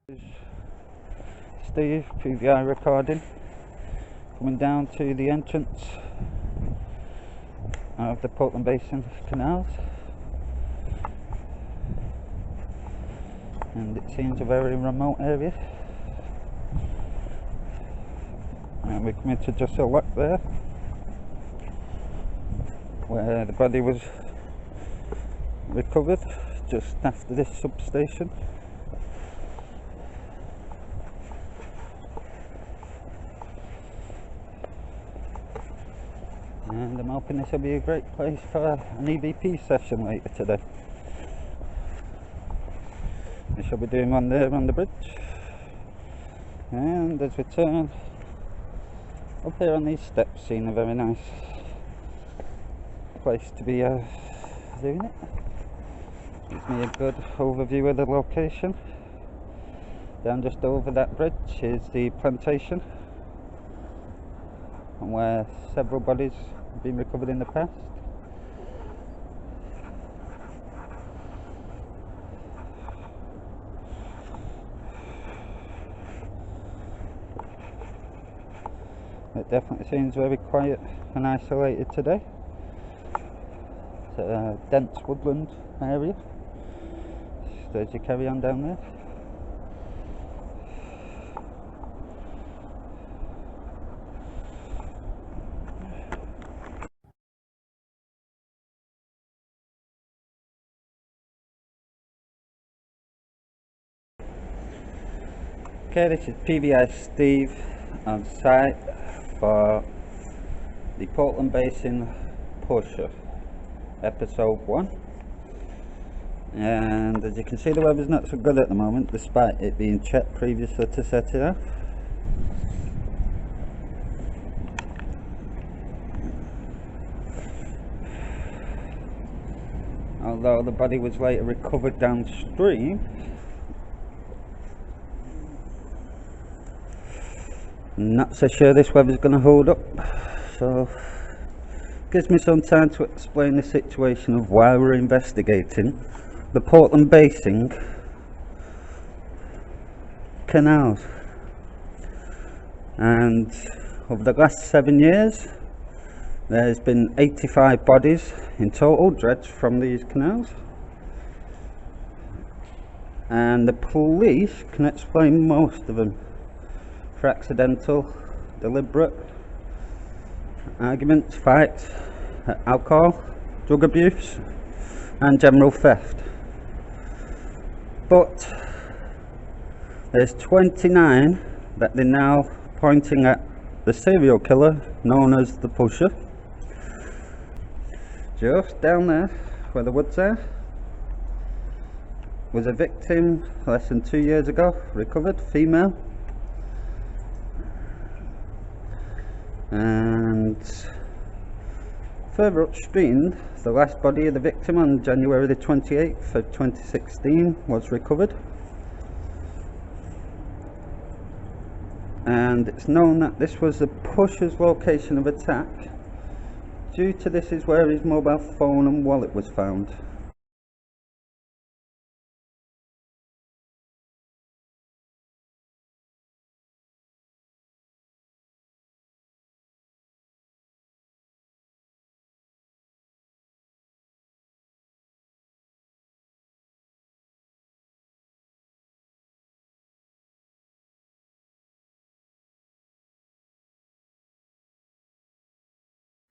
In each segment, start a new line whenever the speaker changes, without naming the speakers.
Steve, PVI recording, coming down to the entrance of the Portland Basin canals, and it seems a very remote area, and we're coming to just a lock there where the body was recovered just after this substation. And I'm hoping this will be a great place for an EVP session later today. We shall be doing one there on the bridge, and as we turn up here on these steps, seeing a very nice place to be doing it. Gives me a good overview of the location. Down just over that bridge is the plantation, and where several bodies have been recovered in the past. It definitely seems very quiet and isolated today. It's a dense woodland area, so as you carry on down there. Okay, this is PVI Steve on site for the Portland Basin Pusher, episode 1. And as you can see, the weather's not so good at the moment, despite it being checked previously to set it off. Although the body was later recovered downstream, not so sure this weather's going to hold up, so gives me some time to explain the situation of why we're investigating the Portland Basin canals. And over the last 7 years there's been 85 bodies in total dredged from these canals, and the police can explain most of them for accidental, deliberate arguments, fights, alcohol, drug abuse and general theft. But there's 29 that they're now pointing at the serial killer known as the Pusher. Just down there where the woods are was a victim less than 2 years ago, recovered, female. And further upstream, the last body of the victim on January the 28th of 2016 was recovered, and it's known that this was the Pusher's location of attack. Due to this is where his mobile phone and wallet was found.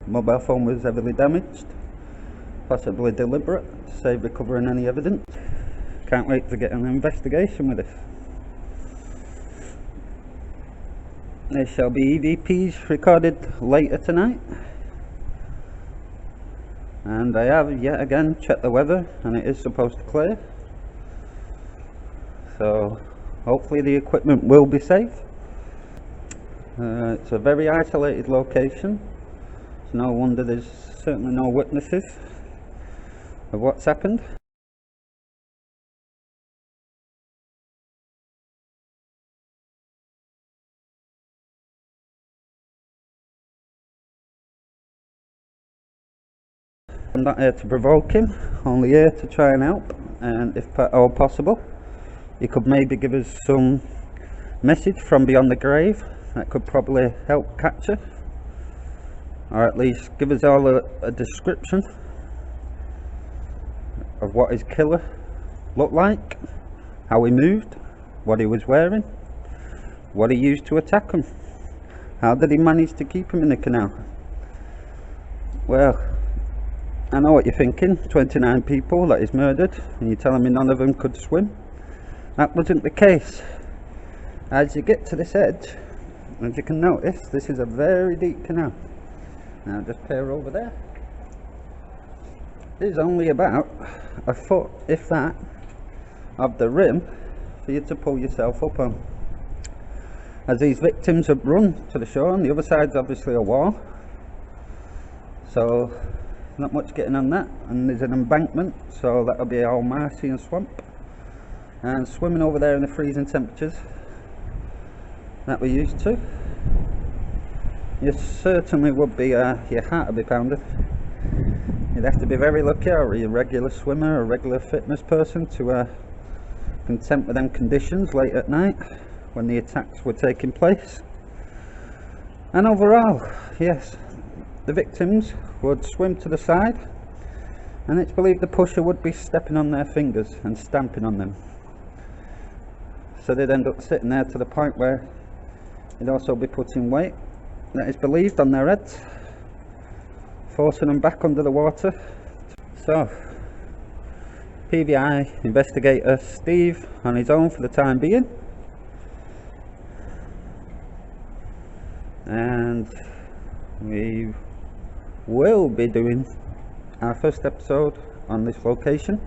Mobile phone was heavily damaged, possibly deliberate, to save recovering any evidence. Can't wait to get an investigation with this. There shall be EVPs recorded later tonight, and I have yet again checked the weather and it is supposed to clear, so hopefully the equipment will be safe. It's a very isolated location. It's no wonder there's certainly no witnesses of what's happened. I'm not here to provoke him, only here to try and help, and if at all possible, He could maybe give us some message from beyond the grave that could probably help catch her, or at least give us all a description of what his killer looked like, how he moved, what he was wearing, what he used to attack him, how did he manage to keep him in the canal. Well, I know what you're thinking, 29 people that he's murdered, and you're telling me none of them could swim. That wasn't the case. As you get to this edge, as you can notice, this is a very deep canal. Now just peer over there. There's only about a foot, if that, of the rim for you to pull yourself up on. As these victims have run to the shore, on the other side's obviously a wall, so not much getting on that, and there's an embankment, so that'll be all marshy and swamp, and swimming over there in the freezing temperatures that we're used to, you certainly would be, your heart would be pounding. You'd have to be very lucky, or a regular swimmer or a regular fitness person, to content with them conditions late at night when the attacks were taking place. And overall, yes, the victims would swim to the side, and it's believed the pusher would be stepping on their fingers and stamping on them, so they'd end up sitting there to the point where he'd also be putting weight that is believed on their heads, forcing them back under the water. So PVI investigator Steve on his own for the time being, and we will be doing our first episode on this location.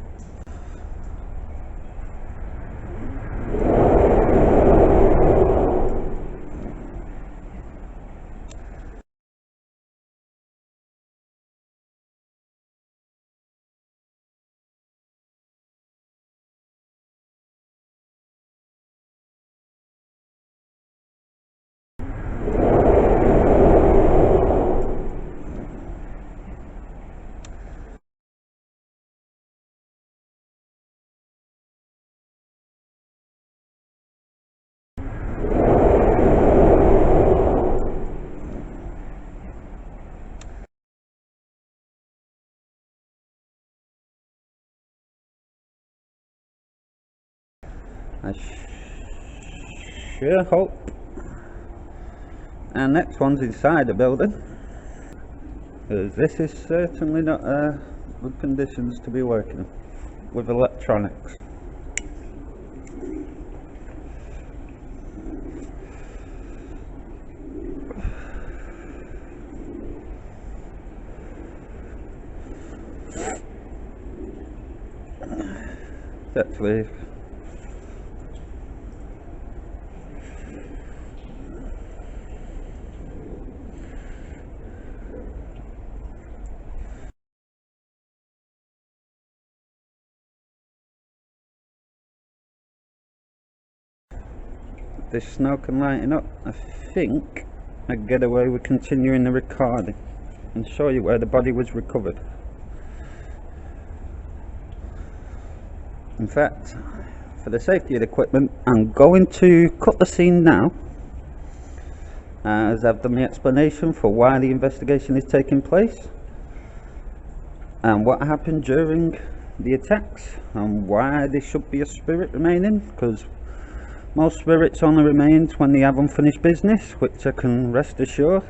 I sure hope our next one's inside the building, because this is certainly not good conditions to be working with electronics. It's actually this smoke and lighting up. I think I'd get away with continuing the recording and show you where the body was recovered. In fact, for the safety of the equipment, I'm going to cut the scene now, as I've done the explanation for why the investigation is taking place and what happened during the attacks and why there should be a spirit remaining, because most spirits only remain when they have unfinished business, which I can rest assured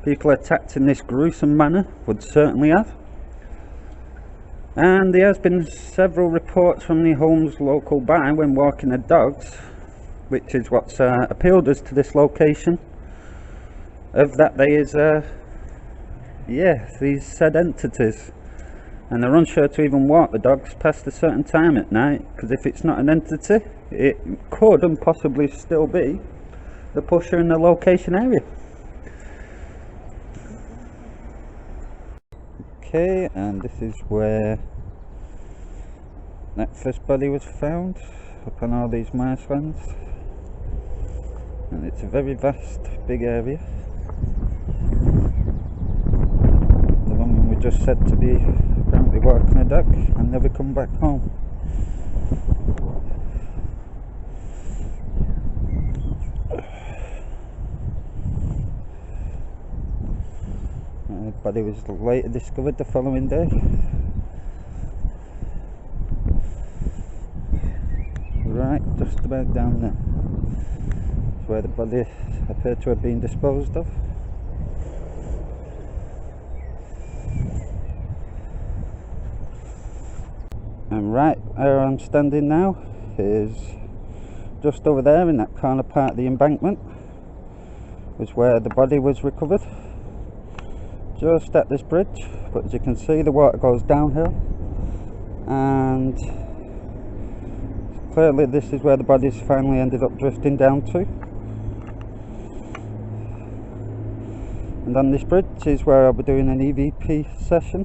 people attacked in this gruesome manner would certainly have. And there has been several reports from the homes local by when walking the dogs, which is what's appealed us to this location, of that there is these said entities, and they're unsure to even walk the dogs past a certain time at night, because if it's not an entity, it could and possibly still be the pusher in the location area. Okay, and this is where that first body was found, up on all these marshlands, and it's a very vast, big area. The woman we just said to be apparently walking a dog and never come back home. body was later discovered the following day. Right, just about down there. It's where the body appeared to have been disposed of. And right where I'm standing now is just over there in that corner part of the embankment, was where the body was recovered, just at this bridge. But as you can see, the water goes downhill, and clearly this is where the bodies finally ended up drifting down to. And on this bridge is where I'll be doing an EVP session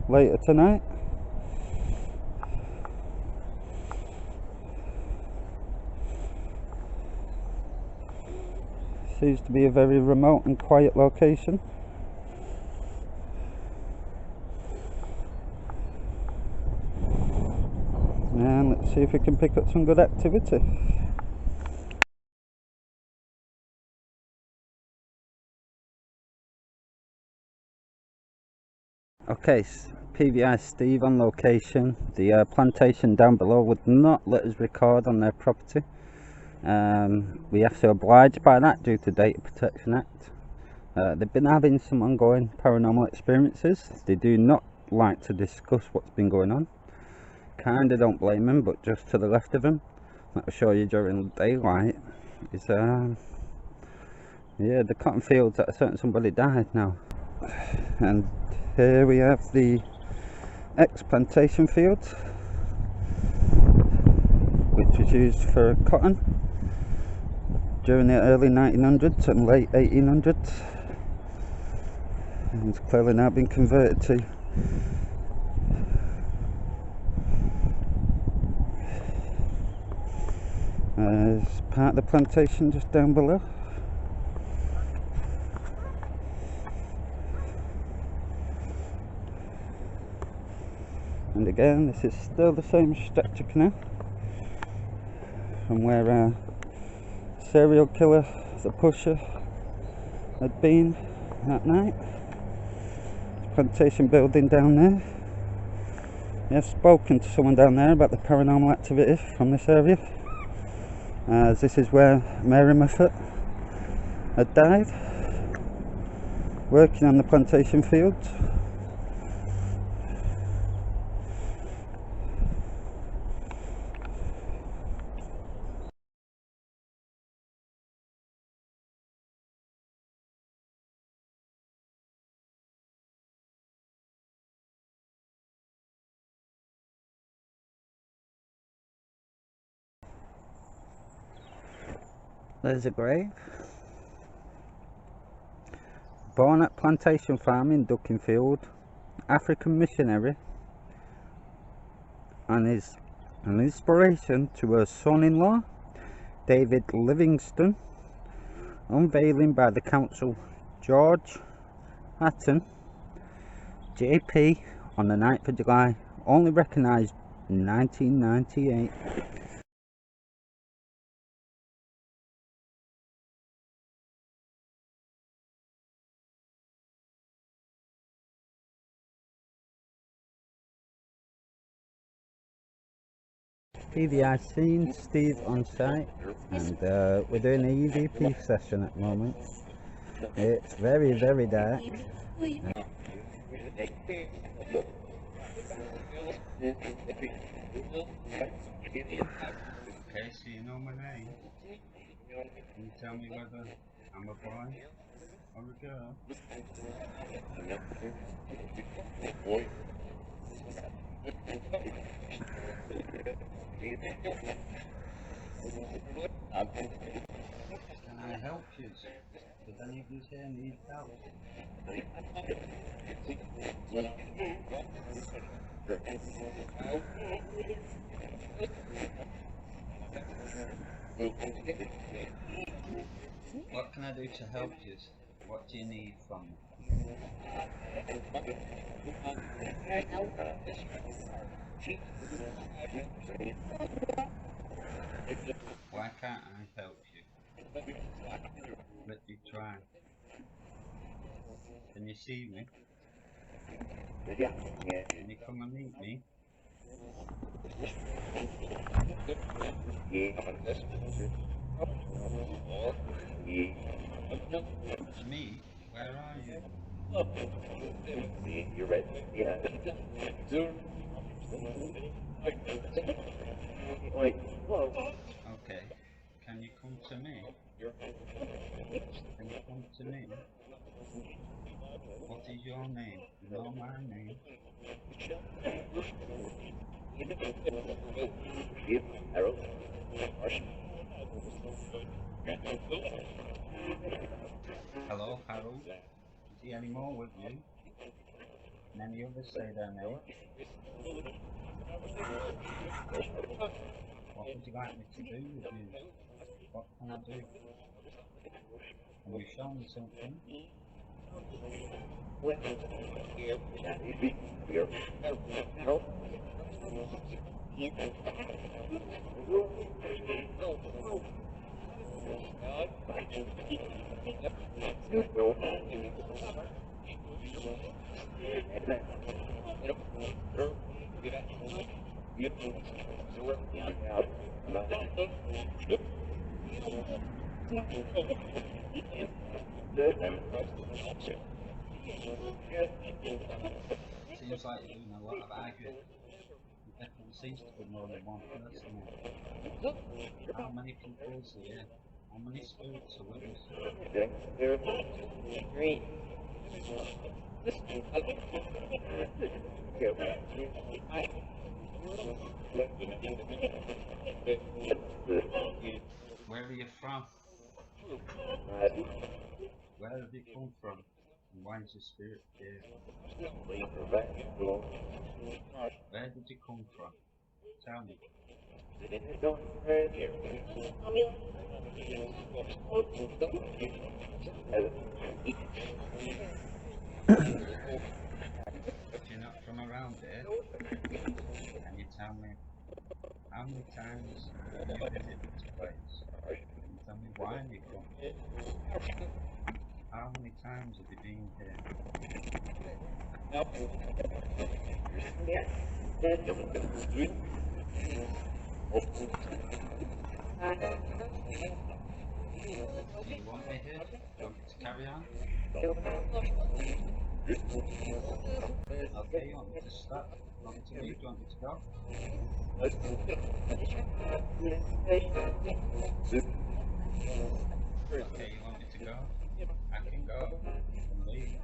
later tonight. Seems to be a very remote and quiet location. And let's see if we can pick up some good activity. Okay, PVI Steve on location. The plantation down below would not let us record on their property. We have to oblige by that due to Data Protection Act. They've been having some ongoing paranormal experiences. They do not like to discuss what's been going on. Kinda don't blame them, but just to the left of them, that will show you during daylight, is yeah, the cotton fields that a certain somebody died now. And here we have the ex-plantation field, which was used for cotton during the early 1900s and late 1800s, and it's clearly now been converted to as part of the plantation just down below. And again, this is still the same stretch of canal from where our serial killer, the pusher, had been that night. Plantation building down there. I've spoken to someone down there about the paranormal activity from this area, as this is where Mary Moffat had died, working on the plantation fields. There's a grave. Born at Plantation Farm in Duckingfield, African missionary, and is an inspiration to her son-in-law, David Livingston, unveiling by the council George Hatton, JP, on the 9th of July, only recognised in 1998. PVI seen Steve on site, and we're doing an EVP session at the moment. It's very, very dark. Okay, so you know my name. Can you tell me whether I'm a boy or a girl? Can I help you? Does any of you here need help? What can I do to help you? What do you need from me? Why can't I help you? Let me try. Can you see me? Can you come and meet me? Me? Where are you?
You're right. Yeah.
Okay. Can you come to me? Can you come to me? What is your name? You know my name. Hello, Harold. Is he any more with you? Can any others say their name? What would you like me to do with you? What can I do? Can you show me something? Seems like you're doing a lot of arguing. There definitely seems to be more than one person here. How many people is here? How many spirits are with us? Where are you from? Where have you come from? And why is your spirit here? Where did you come from? Tell me. If you're not from around here, can you tell me how many times have you visited this place? Can you tell me why you come? How many times have you been here? Do you want me here? Do you want me to carry on? Okay, you want me to stop? Do you want me to leave? Do you want me to go? Okay, you want me to go? I can go. You can leave.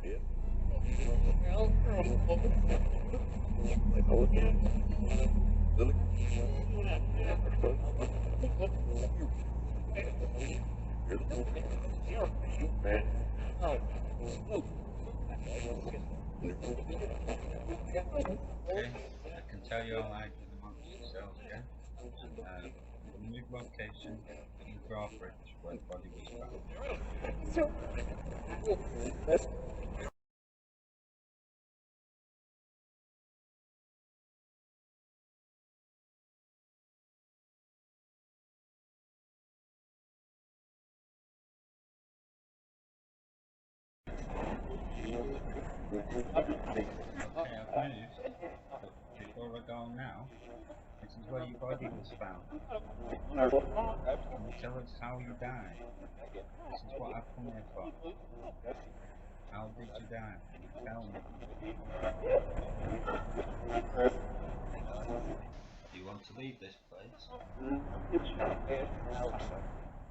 Okay, I can tell you all arguing amongst yourselves again. And the new location in the drawbridge where the body was found. Okay, I've moved, but before I go now, this is where your body was found. Can you tell us how you died? This is what I've come here for. How did you die? Can you tell me? Do you want to leave this place?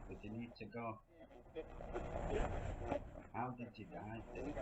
But you need to go. How did you die, Dave?